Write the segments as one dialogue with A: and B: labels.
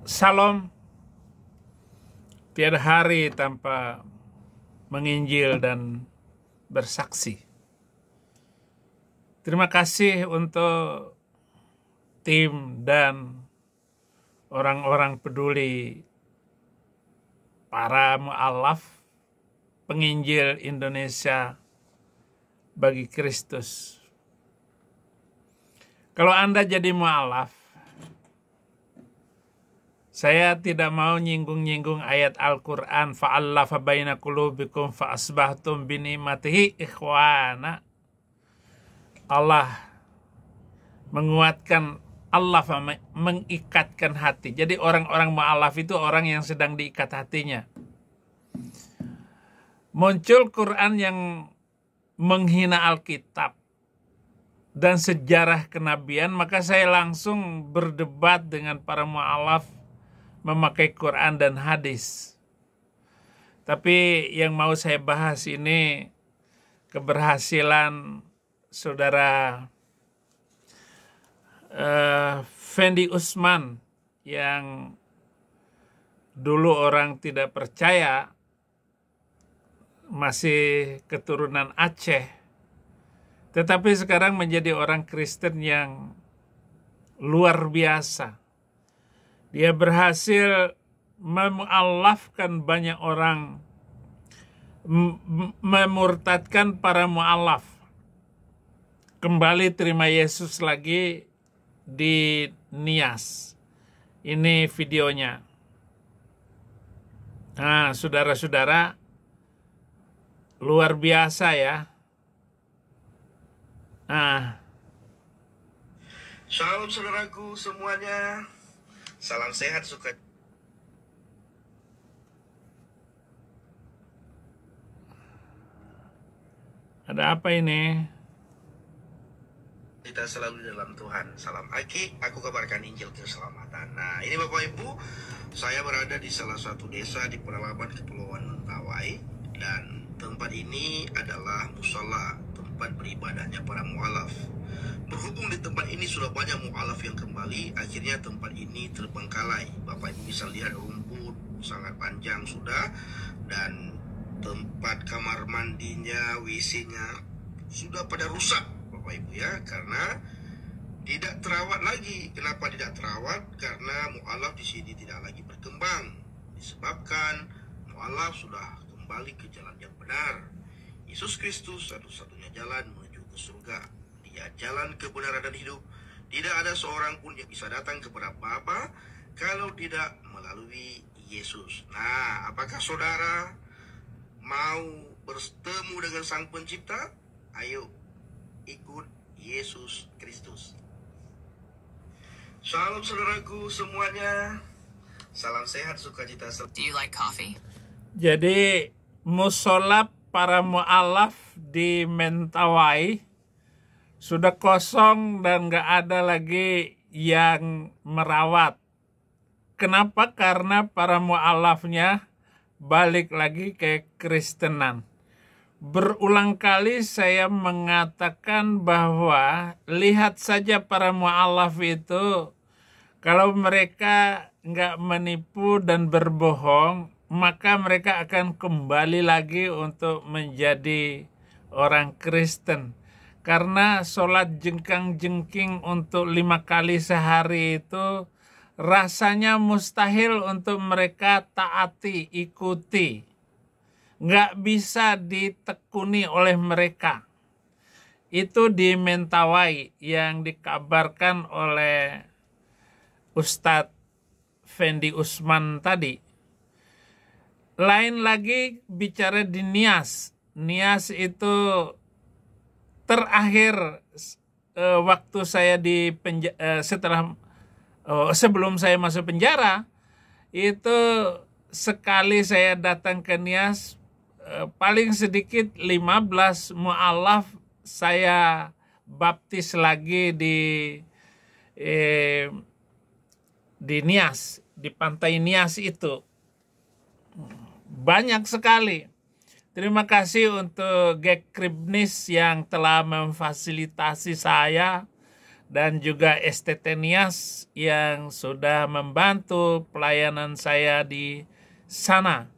A: Salam, tiada hari tanpa menginjil dan bersaksi. Terima kasih untuk tim dan orang-orang peduli, para mu'alaf, penginjil Indonesia bagi Kristus. Kalau Anda jadi mu'alaf, saya tidak mau nyinggung-nyinggung ayat Al-Quran, fa'allafa baina qulubikum fa'asbahtum bini'matihi ikhwana. Allah menguatkan, Allah mengikatkan hati. Jadi orang-orang mu'alaf itu orang yang sedang diikat hatinya. Muncul Quran yang menghina Alkitab dan sejarah kenabian, maka saya langsung berdebat dengan para mu'alaf memakai Quran dan hadis. Tapi yang mau saya bahas ini keberhasilan saudara Fendi Usman yang dulu orang tidak percaya, masih keturunan Aceh, tetapi sekarang menjadi orang Kristen yang luar biasa. Dia berhasil memu'alafkan banyak orang, memurtadkan para mu'alaf. Kembali terima Yesus lagi di Nias. Ini videonya. Nah, saudara-saudara, luar biasa ya. Nah.
B: Shalom saudaraku semuanya. Salam sehat, suka.
A: Ada apa ini?
B: Kita selalu dalam Tuhan. Salam Aki, aku kabarkan Injil keselamatan. Nah, ini Bapak Ibu, saya berada di salah satu desa di pedalaman Kepulauan Mentawai, dan tempat ini adalah musala, tempat beribadahnya para mu'alaf. Berhubung di tempat ini sudah banyak mu'alaf yang kembali, akhirnya tempat ini terbengkalai. Bapak Ibu bisa lihat rumput sangat panjang sudah, dan tempat kamar mandinya, WC-nya sudah pada rusak Bapak Ibu ya, karena tidak terawat lagi. Kenapa tidak terawat? Karena mu'alaf di sini tidak lagi berkembang, disebabkan mu'alaf sudah kembali ke jalan yang benar. Yesus Kristus satu-satunya jalan menuju ke surga. Dia jalan kebenaran dan hidup. Tidak ada seorang pun yang bisa datang kepada Bapa kalau tidak melalui Yesus. Nah, apakah saudara mau bertemu dengan Sang Pencipta? Ayo ikut Yesus Kristus. Shalom saudaraku semuanya. Salam sehat, sukacita.
C: Do you like coffee?
A: Jadi musola para mu'alaf di Mentawai sudah kosong dan gak ada lagi yang merawat. Kenapa? Karena para mu'alafnya balik lagi ke Kristenan. Berulang kali saya mengatakan bahwa lihat saja para mu'alaf itu, kalau mereka gak menipu dan berbohong, maka mereka akan kembali lagi untuk menjadi orang Kristen. Karena sholat jengkang-jengking untuk 5 kali sehari itu rasanya mustahil untuk mereka taati, ikuti. Nggak bisa ditekuni oleh mereka. Itu di Mentawai yang dikabarkan oleh Ustadz Fendi Usman tadi. Lain lagi bicara di Nias. Nias itu terakhir waktu saya di sebelum saya masuk penjara, itu sekali saya datang ke Nias, paling sedikit 15 mu'alaf saya baptis lagi di Nias, di pantai Nias itu. Banyak sekali. Terima kasih untuk Gekribnis yang telah memfasilitasi saya dan juga Estetenias yang sudah membantu pelayanan saya di sana.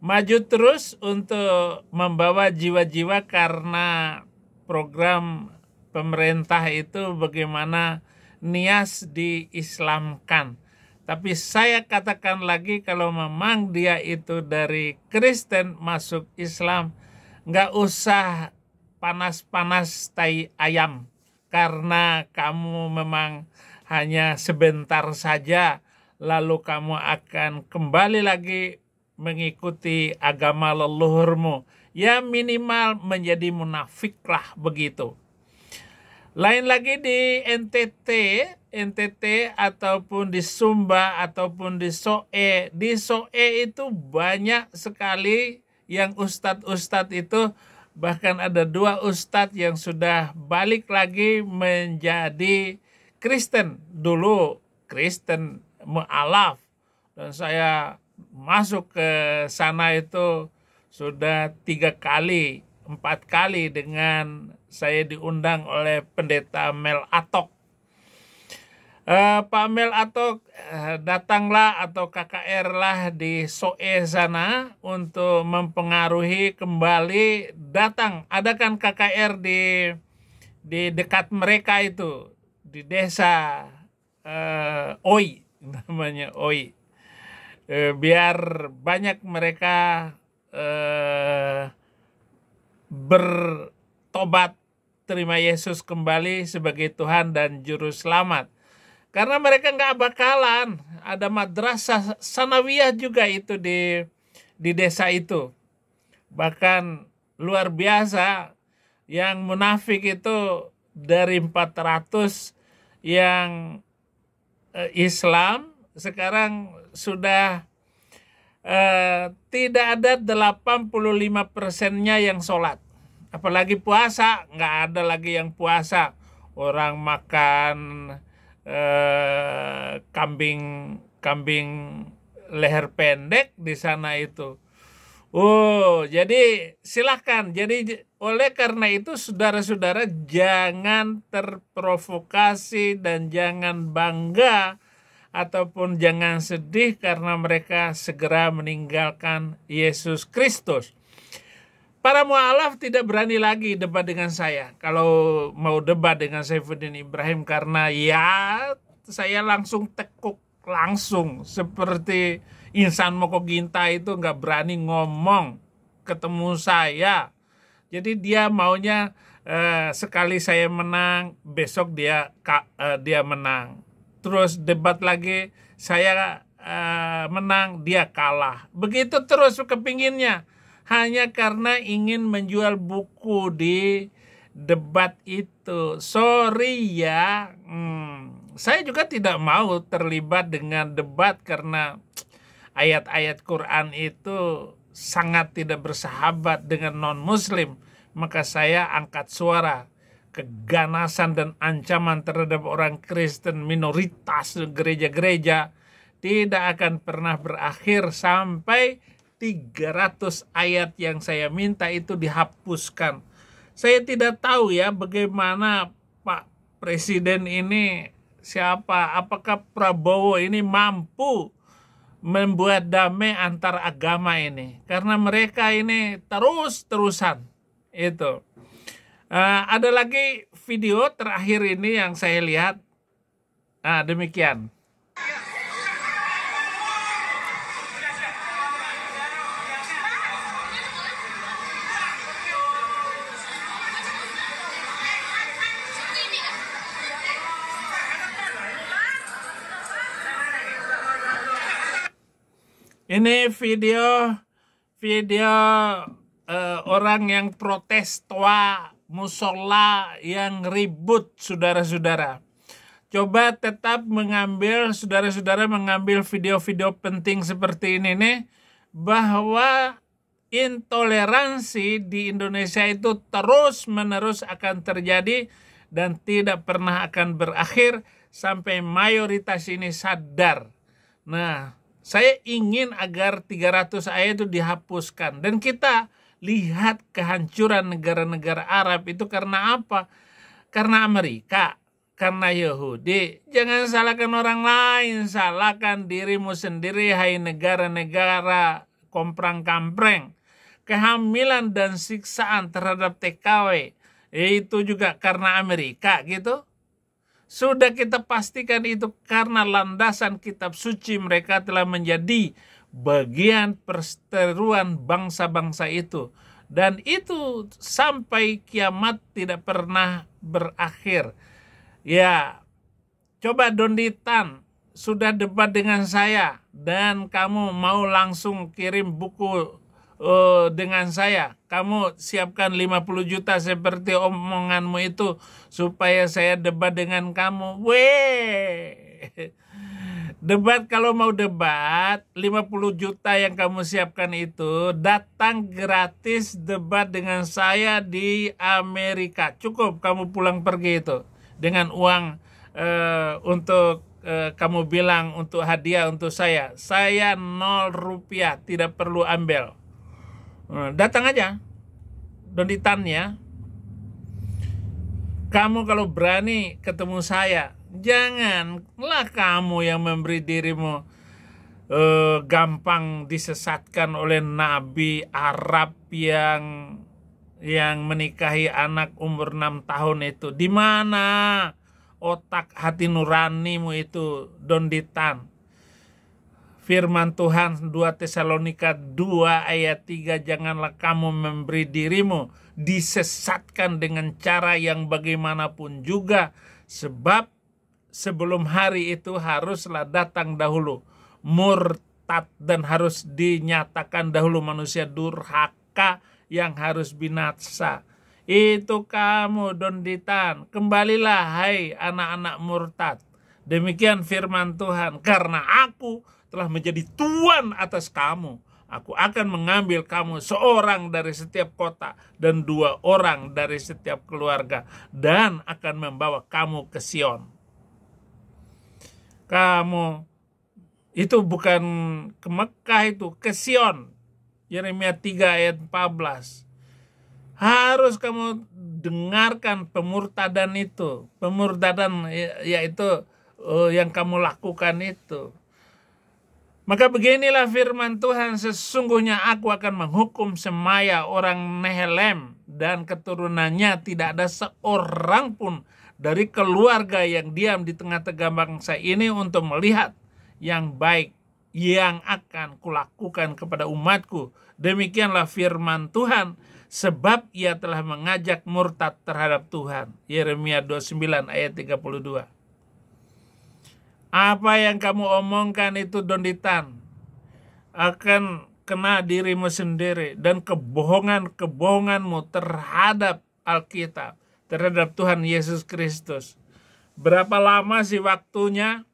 A: Maju terus untuk membawa jiwa-jiwa karena program pemerintah itu bagaimana Nias diislamkan. Tapi saya katakan lagi, kalau memang dia itu dari Kristen masuk Islam, nggak usah panas-panas tai ayam. Karena kamu memang hanya sebentar saja, lalu kamu akan kembali lagi mengikuti agama leluhurmu. Ya minimal menjadi munafik lah begitu. Lain lagi di NTT ataupun di Sumba ataupun di Soe. Di Soe itu banyak sekali yang ustadz-ustadz itu, bahkan ada 2 ustadz yang sudah balik lagi menjadi Kristen. Dulu Kristen mu'alaf, dan saya masuk ke sana itu sudah 3 kali, 4 kali dengan saya diundang oleh pendeta Mel Atok. Pak Mel Atok datanglah atau KKR lah di Soe sana untuk mempengaruhi kembali datang. Ada kan KKR di dekat mereka itu, di desa Oi, namanya Oi. Biar banyak mereka bertobat, terima Yesus kembali sebagai Tuhan dan Juru Selamat. Karena mereka nggak bakalan, ada madrasah sanawiyah juga itu di desa itu. Bahkan luar biasa, yang munafik itu dari 400 yang Islam, sekarang sudah tidak ada 85%-nya yang sholat. Apalagi puasa, nggak ada lagi yang puasa. Orang makan kambing leher pendek di sana itu. Jadi silahkan. Jadi oleh karena itu saudara-saudara jangan terprovokasi dan jangan bangga ataupun jangan sedih karena mereka segera meninggalkan Yesus Kristus. Para mu'alaf tidak berani lagi debat dengan saya. Kalau mau debat dengan Saifuddin Ibrahim, karena ya saya langsung tekuk langsung. Seperti Insan Moko Ginta itu nggak berani ngomong ketemu saya. Jadi dia maunya sekali saya menang, besok dia menang. Terus debat lagi, saya menang, dia kalah. Begitu terus kepinginnya. Hanya karena ingin menjual buku di debat itu. Sorry ya, saya juga tidak mau terlibat dengan debat karena ayat-ayat Quran itu sangat tidak bersahabat dengan non-muslim. Maka saya angkat suara. Keganasan dan ancaman terhadap orang Kristen minoritas gereja-gereja tidak akan pernah berakhir sampai 300 ayat yang saya minta itu dihapuskan. Saya tidak tahu ya bagaimana Pak Presiden ini siapa, apakah Prabowo ini mampu membuat damai antar agama ini, karena mereka ini terus-terusan itu. Ada lagi video terakhir ini yang saya lihat. Demikian. Ini video orang yang protes toa musola yang ribut, saudara-saudara. Coba tetap saudara-saudara mengambil video-video penting seperti ini nih, bahwa intoleransi di Indonesia itu terus-menerus akan terjadi dan tidak pernah akan berakhir sampai mayoritas ini sadar. Nah, saya ingin agar 300 ayat itu dihapuskan. Dan kita lihat kehancuran negara-negara Arab itu karena apa? Karena Amerika. karena Yahudi. Jangan salahkan orang lain, salahkan dirimu sendiri, hai negara-negara komprang-kampreng. Kehamilan dan siksaan terhadap TKW, itu juga karena Amerika gitu. Sudah kita pastikan itu karena landasan kitab suci mereka telah menjadi bagian perseteruan bangsa-bangsa itu. Dan itu sampai kiamat tidak pernah berakhir. Ya, coba Donditan sudah debat dengan saya dan kamu mau langsung kirim buku dengan saya. Kamu siapkan 50 juta seperti omonganmu itu supaya saya debat dengan kamu. Debat, kalau mau debat 50 juta yang kamu siapkan itu, datang gratis debat dengan saya di Amerika. Cukup kamu pulang pergi itu dengan uang untuk kamu bilang untuk hadiah untuk saya 0 rupiah, tidak perlu ambil. Datang aja Donditannya. Kamu kalau berani ketemu saya, janganlah kamu yang memberi dirimu gampang disesatkan oleh nabi Arab yang menikahi anak umur 6 tahun itu. Di mana otak hati nuranimu itu, Donditan? Firman Tuhan 2 Tesalonika 2 ayat 3, janganlah kamu memberi dirimu disesatkan dengan cara yang bagaimanapun juga, sebab sebelum hari itu haruslah datang dahulu murtad, dan harus dinyatakan dahulu manusia durhaka yang harus binasa. Itu kamu Donditan, kembalilah hai anak-anak murtad. Demikian firman Tuhan, karena aku telah menjadi tuan atas kamu. Aku akan mengambil kamu seorang dari setiap kota dan 2 orang dari setiap keluarga, dan akan membawa kamu ke Sion. Kamu itu bukan ke Mekah, itu ke Sion. Yeremia 3 ayat 14. Harus kamu dengarkan pemurtadan itu. Pemurtadan yaitu yang kamu lakukan itu. Maka beginilah firman Tuhan, sesungguhnya aku akan menghukum semaya orang Nehelem dan keturunannya, tidak ada seorang pun dari keluarga yang diam di tengah-tengah bangsa ini untuk melihat yang baik yang akan kulakukan kepada umatku. Demikianlah firman Tuhan, sebab ia telah mengajak murtad terhadap Tuhan. Yeremia 29 ayat 32. Apa yang kamu omongkan itu Donditan akan kena dirimu sendiri, dan kebohonganmu terhadap Alkitab, terhadap Tuhan Yesus Kristus. Berapa lama sih waktunya?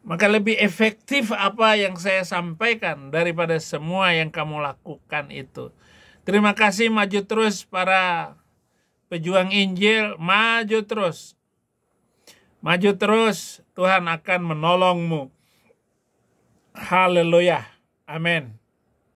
A: Maka lebih efektif apa yang saya sampaikan daripada semua yang kamu lakukan itu. Terima kasih, maju terus para pejuang Injil, maju terus. Maju terus, Tuhan akan menolongmu. Haleluya. Amin.